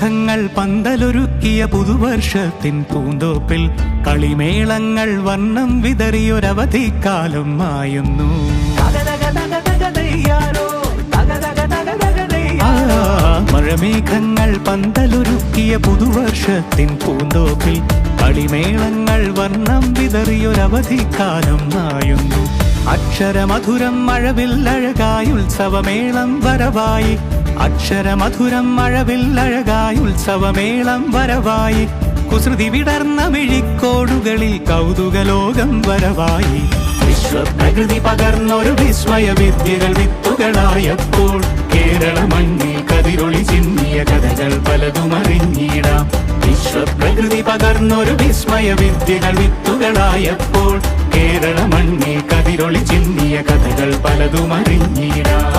മഴമേഘങ്ങൾ പന്തലൊരുക്കിയ പുതുവർഷത്തിൻ പൂന്തോപ്പിൽ കളിമേളങ്ങൾ വർണ്ണം വിതറിയൊരവധിക്കാലം മായുന്നു. മഴമേഘങ്ങൾ പന്തലൊരുക്കിയ പുതുവർഷത്തിൻ പൂന്തോപ്പിൽ കളിമേളങ്ങൾ വർണ്ണം വിതറിയൊരവധിക്കാലം മായുന്നു. അക്ഷരമധുരം മഴവില്ലഴകായി ഉത്സവമേളം വരവായി. അക്ഷരമധുരം മഴവില്ലഴകായി ഉത്സവമേളം വരവായി. കുസൃതി വിടർന്ന മിഴിക്കോടുകളിൽ കൗതുകലോകം വരവായി. വിശ്വപ്രകൃതി പകർന്നൊരു വിസ്മയ വിദ്യകൾ വിത്തുകളായപ്പോൾ കേരള മണ്ണിൽ കതിരൊളി ചിന്നിയ കഥകൾ പലതും അറിഞ്ഞിടാം. വിശ്വപ്രകൃതി പകർന്നൊരു വിസ്മയ വിദ്യകൾ വിത്തുകളായപ്പോൾ കേരള മണ്ണിൽ കതിരൊളി ചിന്നിയ കഥകൾ പലതും അറിഞ്ഞിടാം.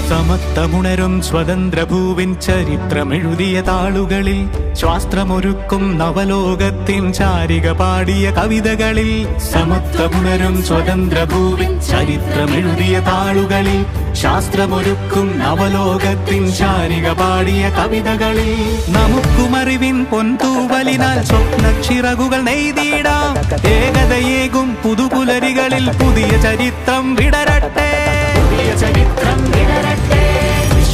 സമത്വമുണരും സ്വതന്ത്രഭൂവിൻ ചരിത്രമെഴുതിയ താളുകളിൽ ശാസ്ത്രമൊരുക്കും നവലോകത്തിൻ ചാരിക പാടിയ കവിതകളിൽ. സമത്വമുണരും സ്വതന്ത്രഭൂവിൻ ചരിത്രമെഴുതിയ താളുകളിൽ ശാസ്ത്രമൊരുക്കും നവലോകത്തിൻ ചാരിക പാടിയ കവിതകളിൽ. നമുക്കുമറിവിൻ പൊൻതൂവലിനാൽ സ്വപ്നച്ചിറകുകൾ നെയ്തിടാം. ഏകതയേകും പുതുപുലരികളിൽ പുതിയ ചരിത്രം വിടരട്ടെ.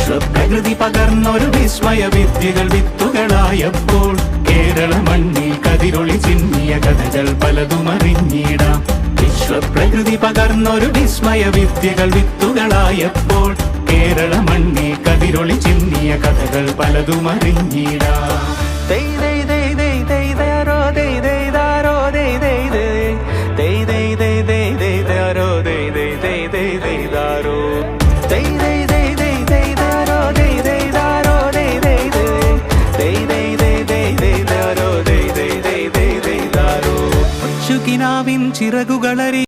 വിശ്വപ്രകൃതി പകർന്നൊരു വിസ്മയ വിദ്യകൾ വിത്തുകളായപ്പോൾ കേരള മണ്ണിൽ കതിരൊളി ചിന്നിയ കഥകൾ പലതും അറിഞ്ഞിടാം. വിശ്വപ്രകൃതി പകർന്നൊരു വിസ്മയ വിദ്യകൾ വിത്തുകളായപ്പോൾ കേരള മണ്ണിൽ കതിരൊളി ചിന്നിയ കഥകൾ പലതും അറിഞ്ഞിടാം. കിനാവിൻ ചിറകുകളറി